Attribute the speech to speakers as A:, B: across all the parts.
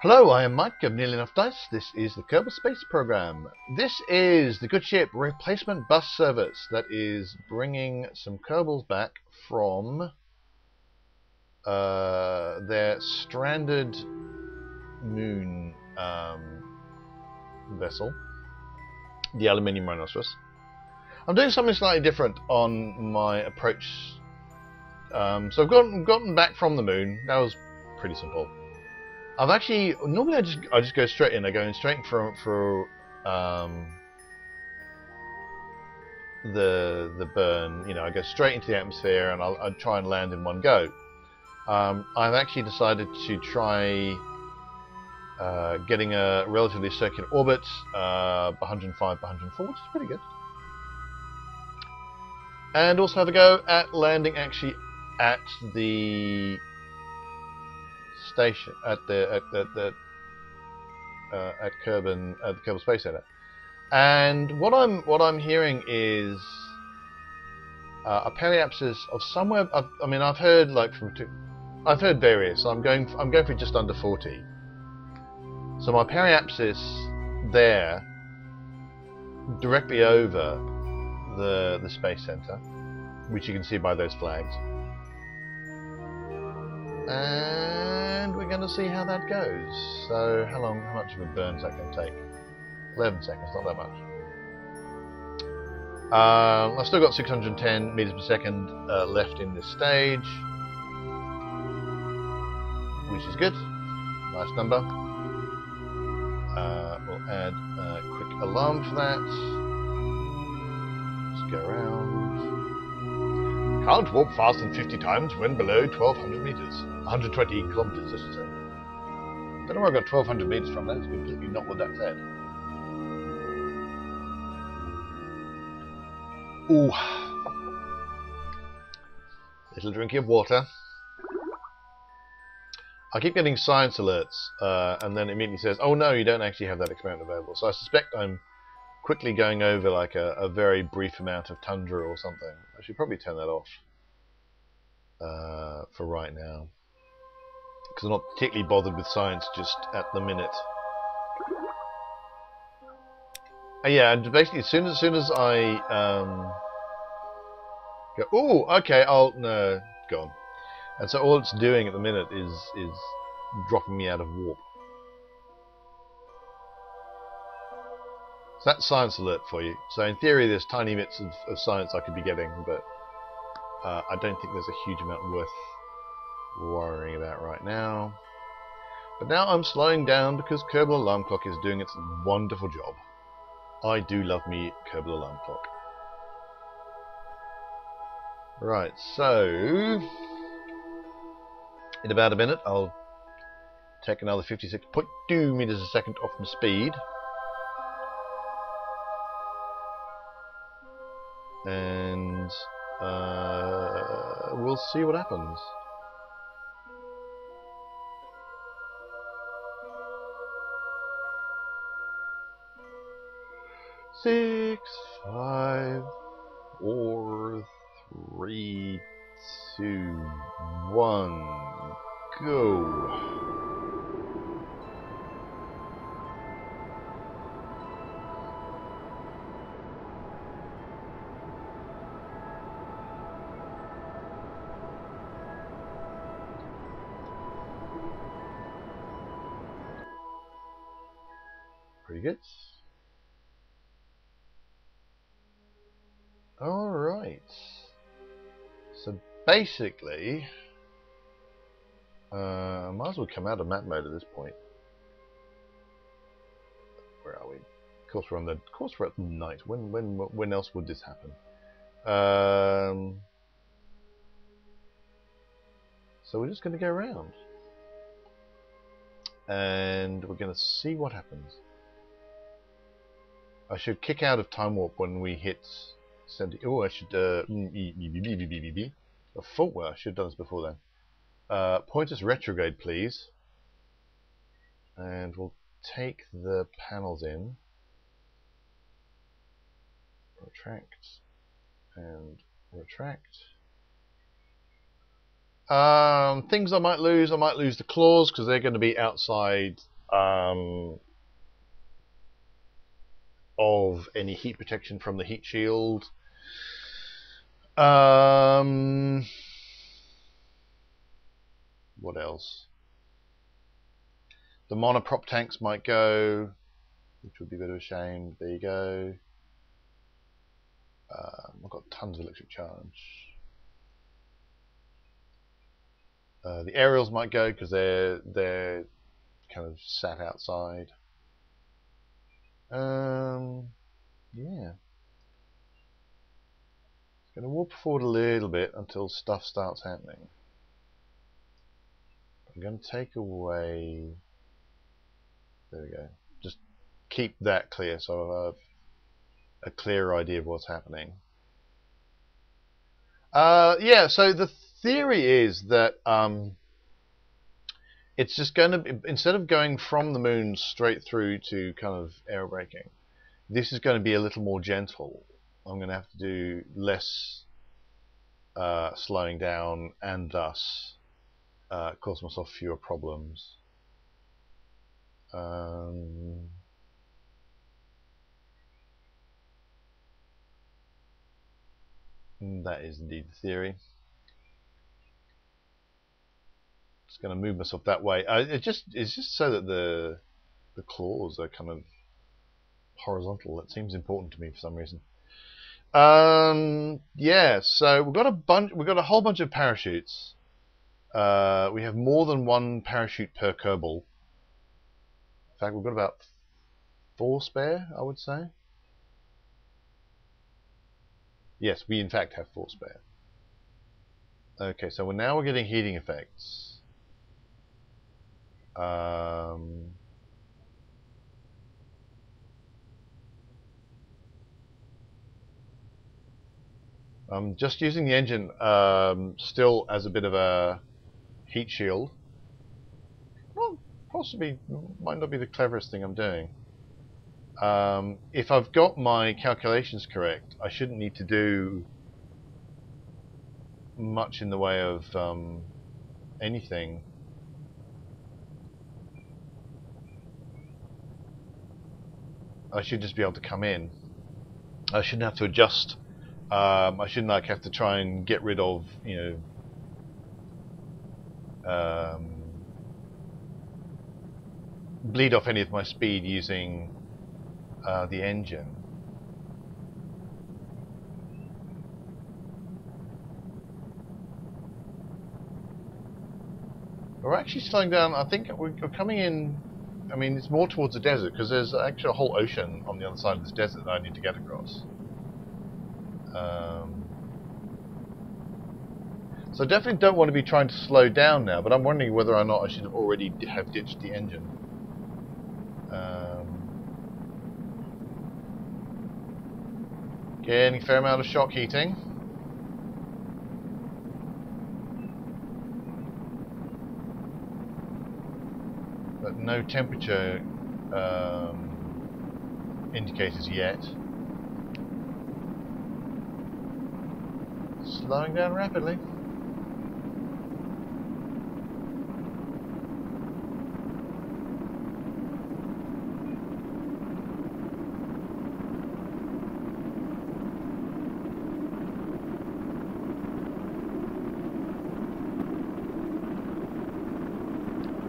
A: Hello, I am Mike of Nearly Enough Dice. This is the Kerbal Space Program. This is the Good Ship replacement bus service that is bringing some Kerbals back from their stranded moon vessel, the Aluminium Rhinoceros. I'm doing something slightly different on my approach. So I've gotten back from the moon. That was pretty simple. I've actually normally I just go straight in. I go in straight for the burn. You know, I go straight into the atmosphere and I'll try and land in one go. I've actually decided to try getting a relatively circular orbit, 105 by 104, which is pretty good. And also have a go at landing actually at the station at Kerbal Space Center. And what I'm hearing is a periapsis of somewhere. I've heard I've heard various. So I'm going for just under 40. So my periapsis there, directly over the space center, which you can see by those flags. And we're going to see how that goes. So how much of a burn is that going to take? 11 seconds, not that much. I've still got 610 meters per second left in this stage, which is good. Nice number. We'll add a quick alarm for that. Just go around. Can't warp faster than 50 times when below 1200 meters. 120 kilometers, I should say. Don't know where I got 1200 meters from. That's completely not what that said. Ooh. Little drink of water. I keep getting science alerts, and then it immediately says, "Oh no, you don't actually have that experiment available." So I suspect I'm quickly going over like a very brief amount of tundra or something. I should probably turn that off for right now, because I'm not particularly bothered with science just at the minute. Yeah, and basically as soon as I go, oh, okay, no, gone. And so all it's doing at the minute is dropping me out of warp. So that's science alert for you. So in theory there's tiny bits of science I could be getting, but I don't think there's a huge amount worth worrying about right now. But now I'm slowing down because Kerbal Alarm Clock is doing its wonderful job. I do love me Kerbal Alarm Clock. Right, so in about a minute I'll take another 56.2 meters a second off my speed. And we'll see what happens. Six, 5, 4, 3, 2, 1, go. Pretty good. Alright. So basically, might as well come out of map mode at this point. Where are we? Of course we're at night. When else would this happen? So we're just going to go around. And we're going to see what happens. I should kick out of time warp when we hit 70. Oh, I should a fault. Well, I should have done this before then. Point us retrograde, please. And we'll take the panels in. Retract and retract. Things I might lose the claws because they're going to be outside of any heat protection from the heat shield. What else? The monoprop tanks might go, which would be a bit of a shame. There you go. I've got tons of electric charge. The aerials might go because they're kind of sat outside. Yeah. Going to walk forward a little bit until stuff starts happening. I'm going to take away. There we go. Just keep that clear so I have a clear idea of what's happening. Yeah, so the theory is that it's just going to be, instead of going from the moon straight through to kind of air braking, this is going to be a little more gentle. I'm going to have to do less slowing down and thus cause myself fewer problems. That is indeed the theory. Just going to move myself that way. It's just so that the claws are kind of horizontal. That seems important to me for some reason. Yeah, so we've got a whole bunch of parachutes. We have more than one parachute per Kerbal. In fact, we've got about 4 spare, I would say. Yes, we in fact have 4 spare. Okay, so now we're getting heating effects. I'm just using the engine still as a bit of a heat shield. Well, possibly might not be the cleverest thing I'm doing. If I've got my calculations correct, I shouldn't need to do much in the way of anything. I should just be able to come in. I shouldn't have to adjust. I shouldn't have to try and get rid of, bleed off any of my speed using the engine. We're actually slowing down. I think we're coming in. I mean, it's more towards the desert because there's actually a whole ocean on the other side of this desert that I need to get across. So I definitely don't want to be trying to slow down now, but I'm wondering whether or not I should already have ditched the engine. Getting a fair amount of shock heating. But no temperature indicators yet. Slowing down rapidly.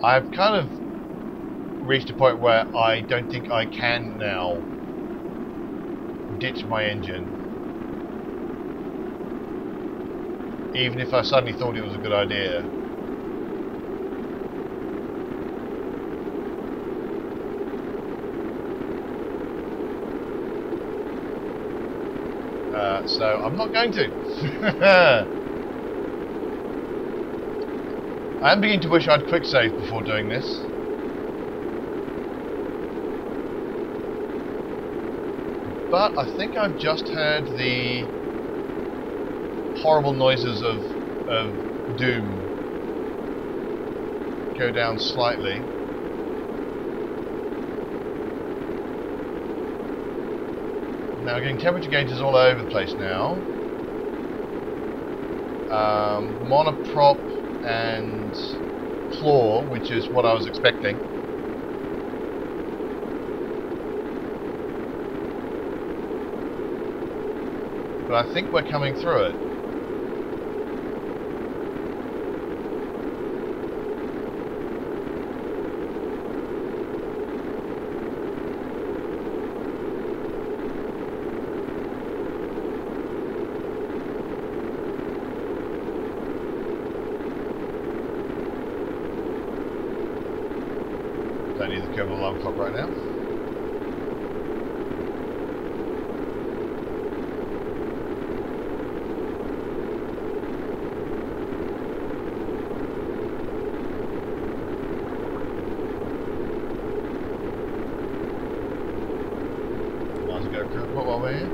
A: I've kind of reached a point where I don't think I can now ditch my engine, even if I suddenly thought it was a good idea. So I'm not going to. I am beginning to wish I'd quick save before doing this. But I think I've just heard the horrible noises of doom go down slightly. Now we're getting temperature gauges all over the place now. Monoprop and claw, which is what I was expecting. but I think we're coming through it. Don't need the Kerbal alarm clock right now. Might as well go Kerbal while we're here.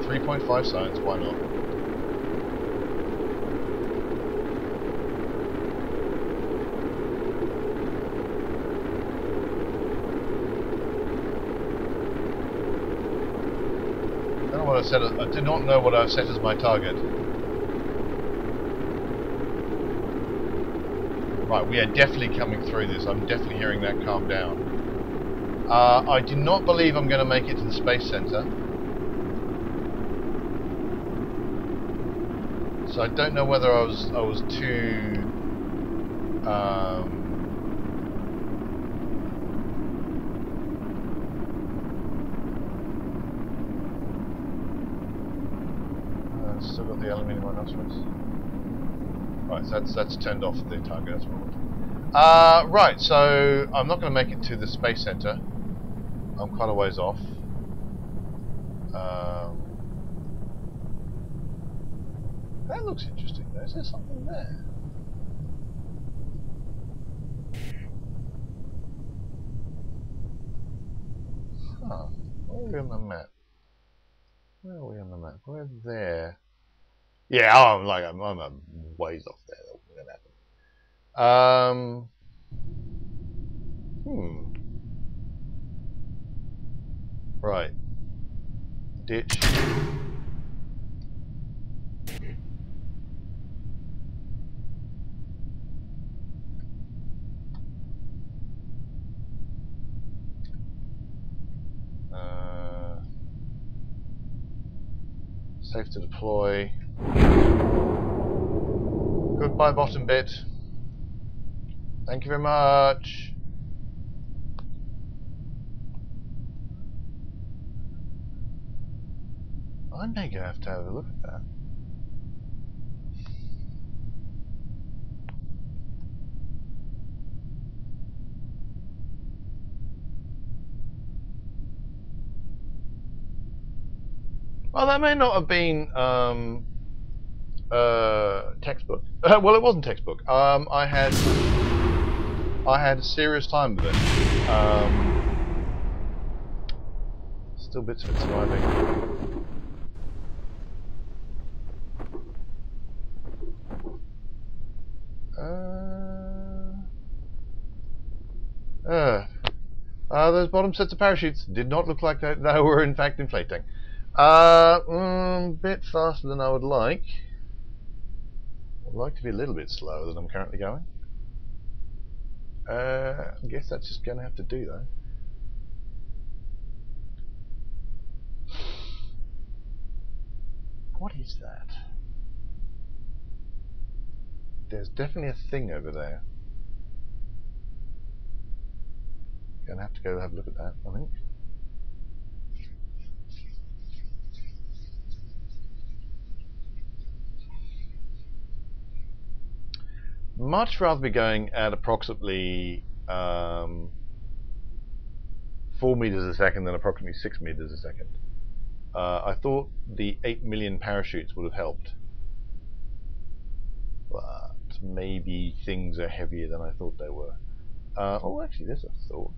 A: 3.5 science, why not? I did not know what I've set as my target. Right, we are definitely coming through this. I'm definitely hearing that calm down. I do not believe I'm going to make it to the Space Center. So I don't know whether I was too... still got the Aluminium Rhinoceros. Right, so that's turned off the target as well. Right, so I'm not going to make it to the Space Center. I'm quite a ways off. That looks interesting though. Is there something there? Huh. Where are we on the map? Where are we on the map? We're there. Yeah, I'm a ways off there. That wasn't gonna happen. Right. Ditch. Safe to deploy. Goodbye, bottom bit. Thank you very much. I may go have to have a look at that. Well, that may not have been textbook. Well, it wasn't textbook. I had a serious time with it. Still bits of it surviving. Those bottom sets of parachutes did not look like they were in fact inflating. Bit faster than I would like. I'd like to be a little bit slower than I'm currently going. I guess that's just going to have to do though. What is that? There's definitely a thing over there. Gonna have to go have a look at that, I think. Much rather be going at approximately 4 meters a second than approximately 6 meters a second. I thought the 8 million parachutes would have helped, but maybe things are heavier than I thought they were. Oh, actually, there's a thought.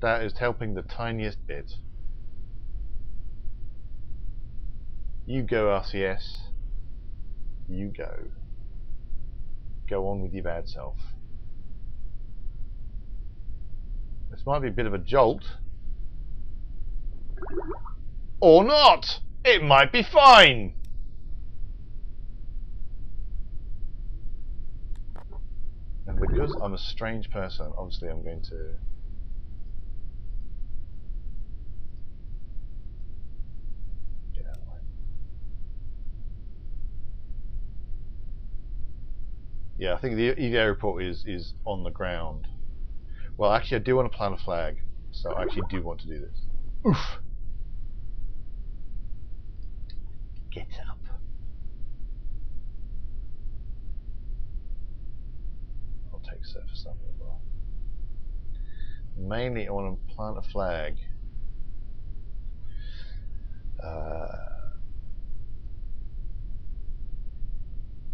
A: That is helping the tiniest bit. You go, RCS. You go. Go on with your bad self. This might be a bit of a jolt. Or not! It might be fine! And because I'm a strange person, obviously I'm going to... get out of the way. Yeah, I think the EVA report is on the ground. Well, actually, I do want to plant a flag, so I actually do want to do this. Oof! Get up. I'll take surface up as well. Mainly, I want to plant a flag.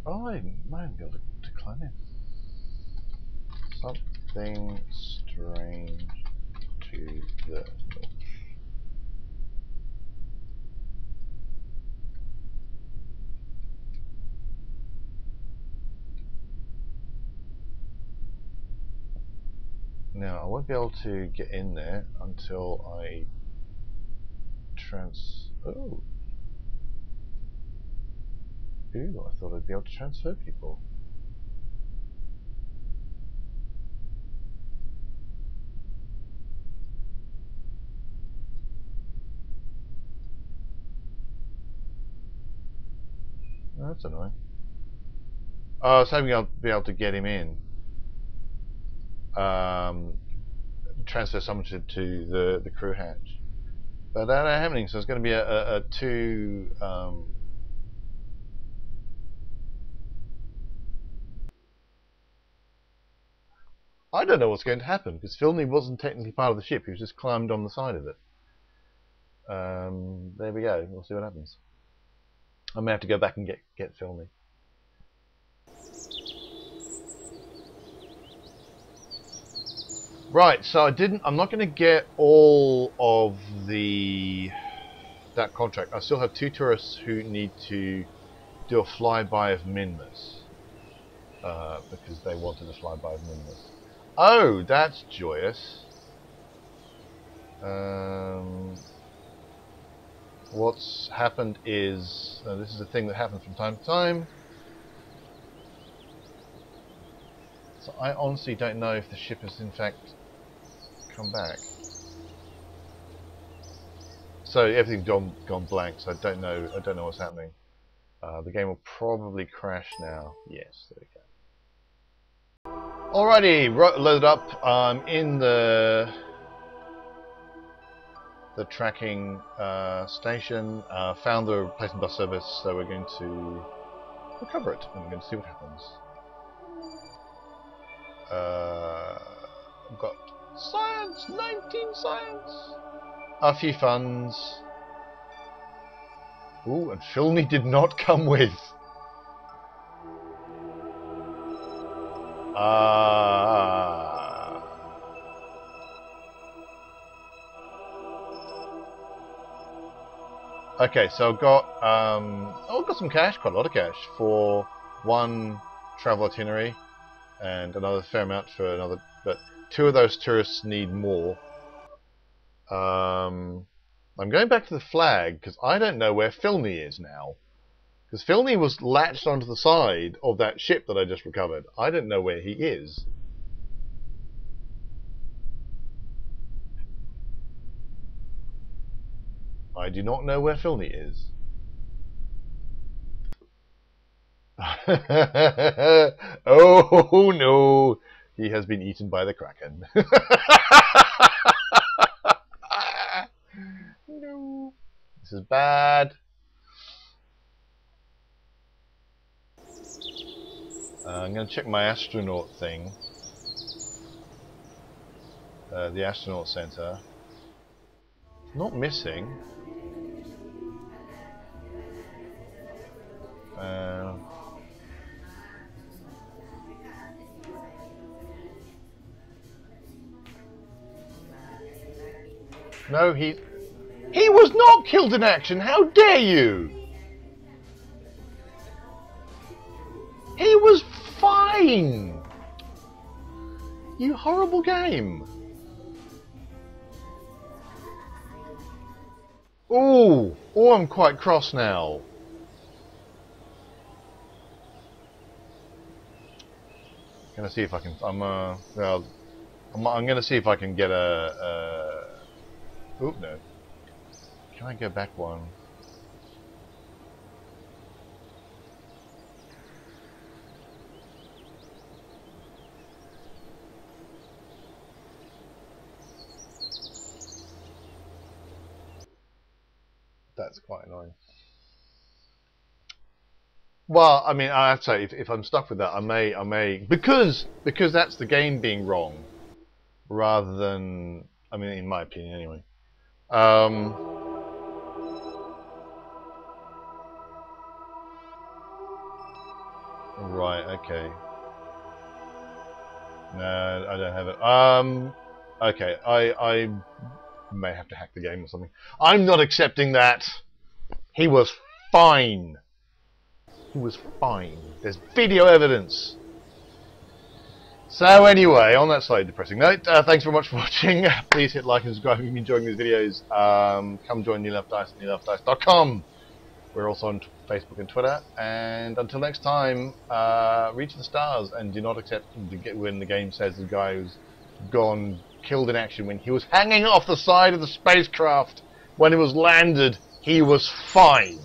A: I might be able to climb in. Something strange to the north. Now, I won't be able to get in there until I Oh. Ooh, I thought I'd be able to transfer people. Oh, that's annoying. Oh, I was hoping I'd be able to get him in. Transfer someone to the crew hatch. But that ain't happening, so it's going to be a two... I don't know what's going to happen, because Filney wasn't technically part of the ship, he was just climbed on the side of it. There we go, we'll see what happens. I may have to go back and get Filney. Right, so I'm not going to get all of that contract. I still have 2 tourists who need to do a flyby of Minmus. Because they wanted a flyby of Minmus. Oh, that's joyous. What's happened is, this is a thing that happens from time to time. So I honestly don't know if the ship has in fact come back. So everything's gone blank. So I don't know what's happening. The game will probably crash now. Yes, there we go. Alrighty, loaded up. I'm in the tracking station. Found the replacement bus service, so we're going to recover it and we're going to see what happens. I've got science, 19 science, a few funds. Ooh, and Filney did not come with. Okay, so I've got I've got some cash, quite a lot of cash for one travel itinerary, and another fair amount for another. But 2 of those tourists need more. I'm going back to the flag because I don't know where Filney is now. Because Filney was latched onto the side of that ship that I just recovered. I don't know where he is. I do not know where Filney is. Oh no! He has been eaten by the Kraken. No. This is bad. I'm going to check my astronaut thing. The astronaut center. Not missing. No, he was not killed in action. How dare you? He was fine. You horrible game. Oh, I'm quite cross now. Gonna see if I can. Well, I'm gonna see if I can get a. Oop, no. Can I go back one? That's quite annoying. Well, I mean, I have to say, if I'm stuck with that, I may, because that's the game being wrong, rather than, I mean, in my opinion, anyway. Right, okay. No, I don't have it. Okay, I may have to hack the game or something. I'm not accepting that. He was fine. He was fine. There's video evidence. So anyway, on that slightly depressing note, thanks very much for watching. Please hit like and subscribe if you've been enjoying these videos. Come join New Left Dice at newleftdice.com. We're also on Facebook and Twitter. And until next time, reach the stars and do not accept when the game says the guy who's gone killed in action when he was hanging off the side of the spacecraft when it was landed. He was fine.